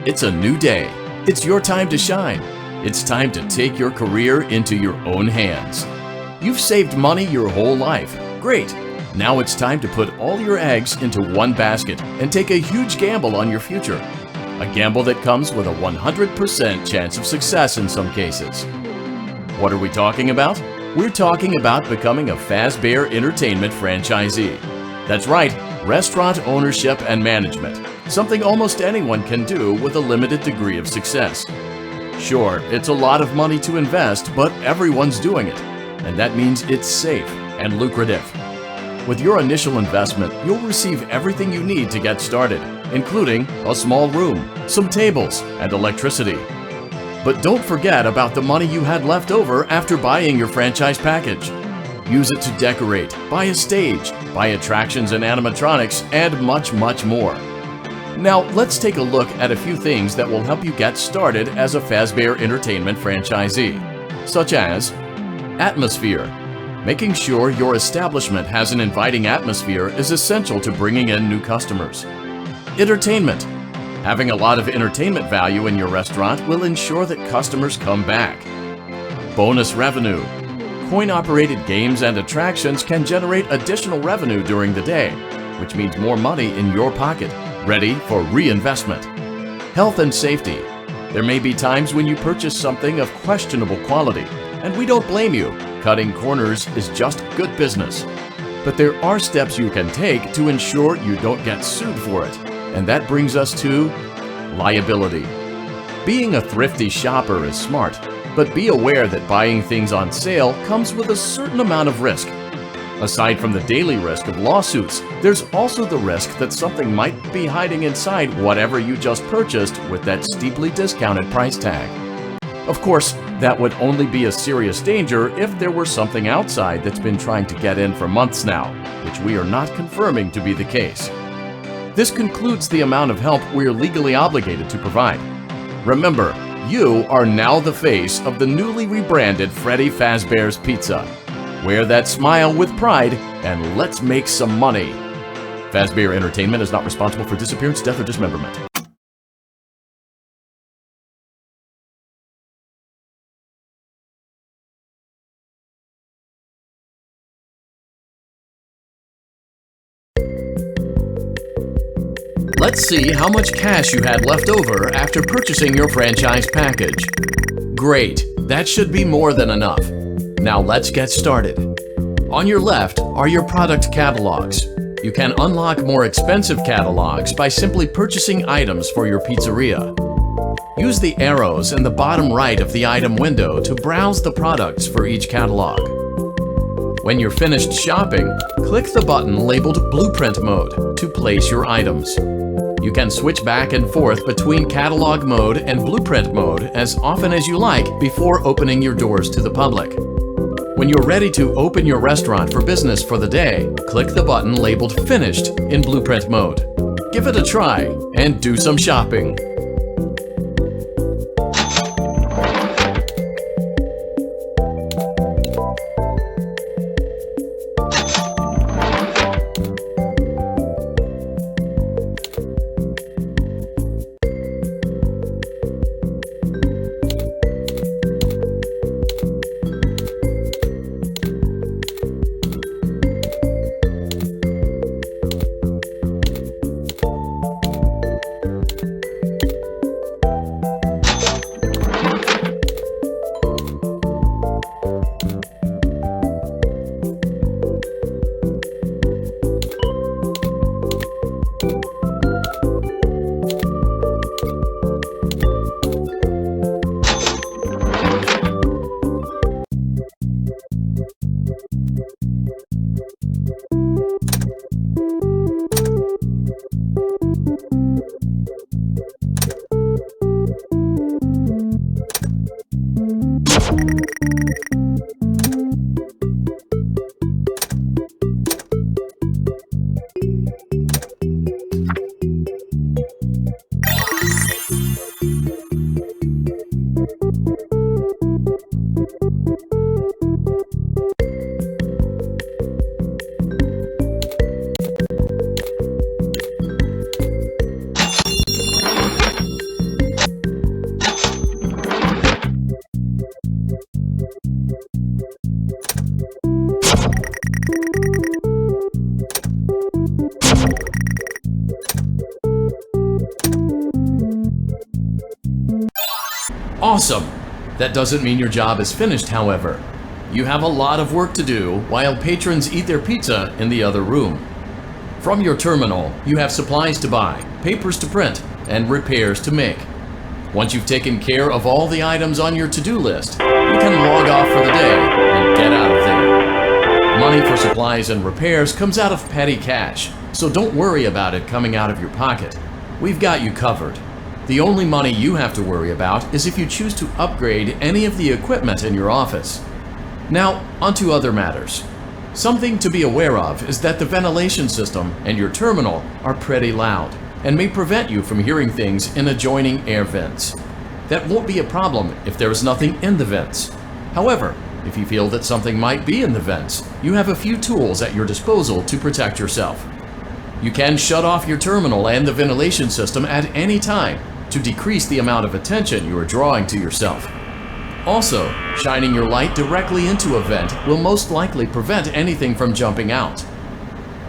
It's a new day. It's your time to shine. It's time to take your career into your own hands. You've saved money your whole life. Great. Now it's time to put all your eggs into one basket and take a huge gamble on your future. A gamble that comes with a 100% chance of success in some cases. What are we talking about? We're talking about becoming a Fazbear Entertainment franchisee. That's right, restaurant ownership and management. Something almost anyone can do with a limited degree of success. Sure, it's a lot of money to invest, but everyone's doing it. And that means it's safe and lucrative. With your initial investment, you'll receive everything you need to get started, including a small room, some tables, and electricity. But don't forget about the money you had left over after buying your franchise package. Use it to decorate, buy a stage, buy attractions and animatronics, and much, much more. Now, let's take a look at a few things that will help you get started as a Fazbear Entertainment franchisee, such as atmosphere. Making sure your establishment has an inviting atmosphere is essential to bringing in new customers. Entertainment. Having a lot of entertainment value in your restaurant will ensure that customers come back. Bonus revenue. Coin-operated games and attractions can generate additional revenue during the day, which means more money in your pocket, ready for reinvestment. Health and safety. There may be times when you purchase something of questionable quality, and we don't blame you. Cutting corners is just good business. But there are steps you can take to ensure you don't get sued for it, and that brings us to liability. Being a thrifty shopper is smart, but be aware that buying things on sale comes with a certain amount of risk. Aside from the daily risk of lawsuits, there's also the risk that something might be hiding inside whatever you just purchased with that steeply discounted price tag. Of course, that would only be a serious danger if there were something outside that's been trying to get in for months now, which we are not confirming to be the case. This concludes the amount of help we're legally obligated to provide. Remember, you are now the face of the newly rebranded Freddy Fazbear's Pizza. Wear that smile with pride, and let's make some money. Fazbear Entertainment is not responsible for disappearance, death, or dismemberment. Let's see how much cash you had left over after purchasing your franchise package. Great, that should be more than enough. Now let's get started. On your left are your product catalogs. You can unlock more expensive catalogs by simply purchasing items for your pizzeria. Use the arrows in the bottom right of the item window to browse the products for each catalog. When you're finished shopping, click the button labeled Blueprint Mode to place your items. You can switch back and forth between Catalog Mode and Blueprint Mode as often as you like before opening your doors to the public. When you're ready to open your restaurant for business for the day, click the button labeled Finished in Blueprint Mode. Give it a try and do some shopping. Awesome! That doesn't mean your job is finished, however. You have a lot of work to do while patrons eat their pizza in the other room. From your terminal, you have supplies to buy, papers to print, and repairs to make. Once you've taken care of all the items on your to-do list, you can log off for the day and get out of there. Money for supplies and repairs comes out of petty cash, so don't worry about it coming out of your pocket. We've got you covered. The only money you have to worry about is if you choose to upgrade any of the equipment in your office. Now, onto other matters. Something to be aware of is that the ventilation system and your terminal are pretty loud and may prevent you from hearing things in adjoining air vents. That won't be a problem if there is nothing in the vents. However, if you feel that something might be in the vents, you have a few tools at your disposal to protect yourself. You can shut off your terminal and the ventilation system at any time to decrease the amount of attention you are drawing to yourself. Also, shining your light directly into a vent will most likely prevent anything from jumping out.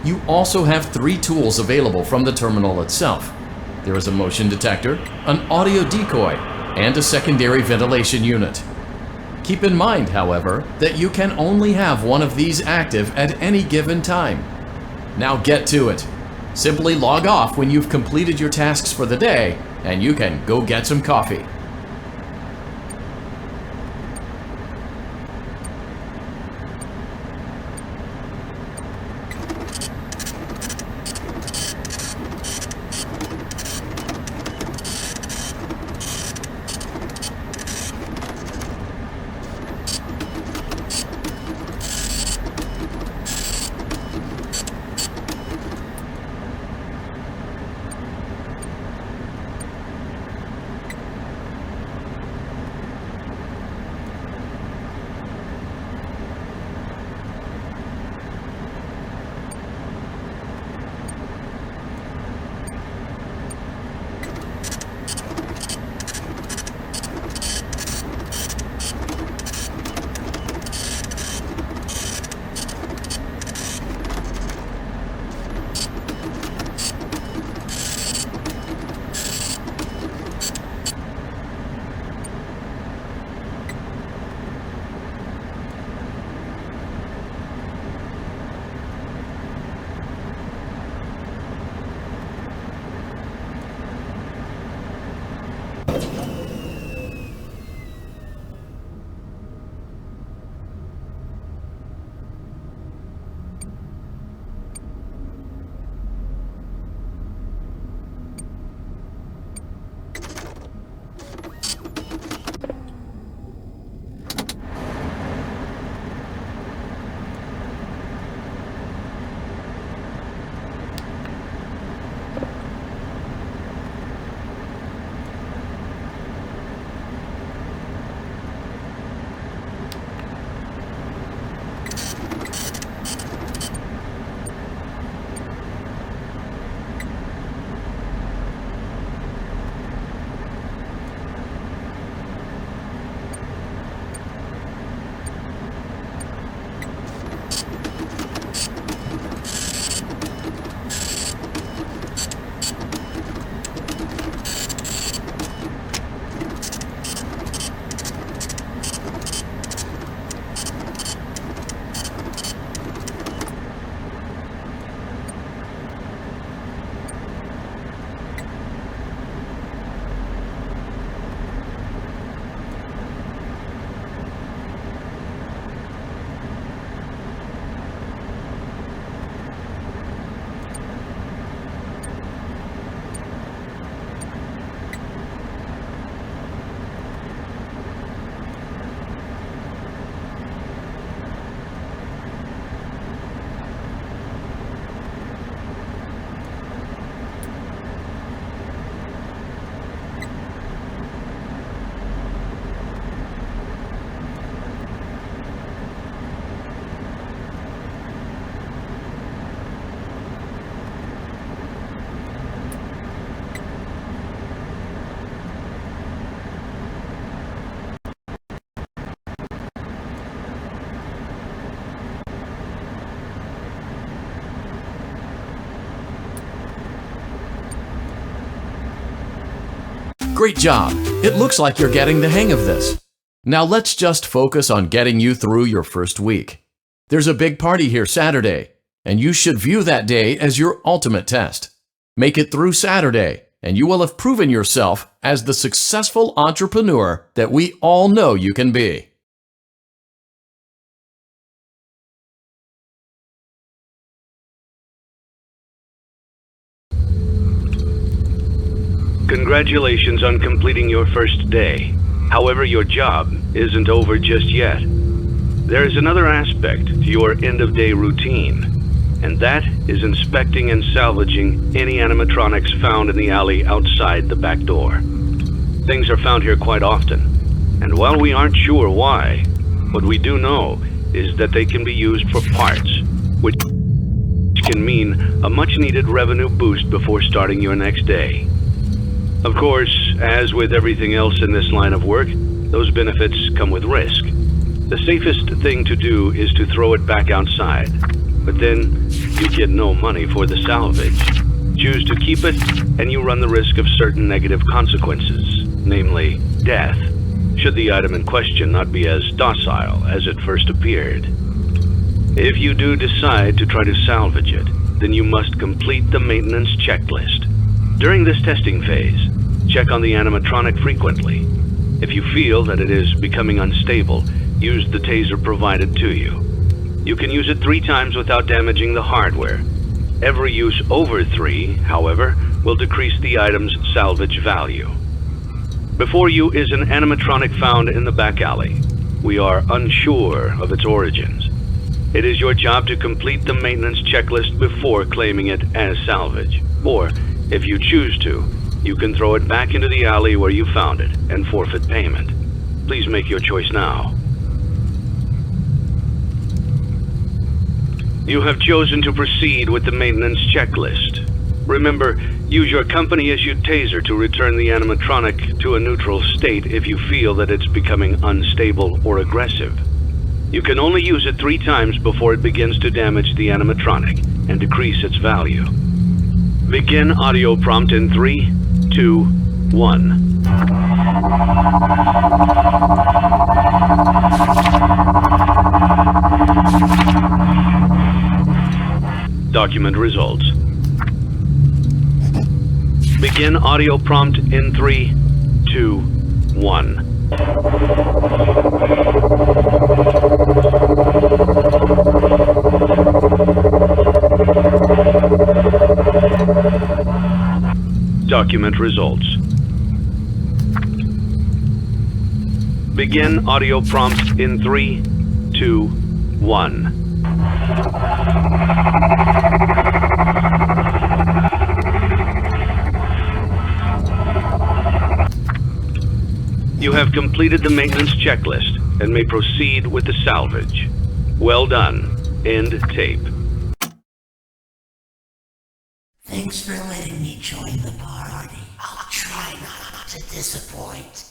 You also have 3 tools available from the terminal itself. There is a motion detector, an audio decoy, and a secondary ventilation unit. Keep in mind, however, that you can only have one of these active at any given time. Now get to it. Simply log off when you've completed your tasks for the day, and you can go get some coffee. Great job! It looks like you're getting the hang of this. Now let's just focus on getting you through your first week. There's a big party here Saturday, and you should view that day as your ultimate test. Make it through Saturday, and you will have proven yourself as the successful entrepreneur that we all know you can be. Congratulations on completing your first day. However, your job isn't over just yet. There is another aspect to your end-of-day routine, and that is inspecting and salvaging any animatronics found in the alley outside the back door. Things are found here quite often, and while we aren't sure why, what we do know is that they can be used for parts, which can mean a much-needed revenue boost before starting your next day. Of course, as with everything else in this line of work, those benefits come with risk. The safest thing to do is to throw it back outside, but then you get no money for the salvage. Choose to keep it, and you run the risk of certain negative consequences, namely death, should the item in question not be as docile as it first appeared. If you do decide to try to salvage it, then you must complete the maintenance checklist. During this testing phase, check on the animatronic frequently. If you feel that it is becoming unstable, use the taser provided to you. You can use it 3 times without damaging the hardware. Every use over 3, however, will decrease the item's salvage value. Before you is an animatronic found in the back alley. We are unsure of its origins. It is your job to complete the maintenance checklist before claiming it as salvage. Or, if you choose to, you can throw it back into the alley where you found it and forfeit payment. Please make your choice now. You have chosen to proceed with the maintenance checklist. Remember, use your company-issued taser to return the animatronic to a neutral state if you feel that it's becoming unstable or aggressive. You can only use it 3 times before it begins to damage the animatronic and decrease its value. Begin audio prompt in 3, 2, 1. Document results. Begin audio prompt in 3, 2, 1. Document results. Begin audio prompt in 3, 2, 1. You have completed the maintenance checklist and may proceed with the salvage. Well done. End tape. Thanks for letting me join the party. I'll try not to disappoint.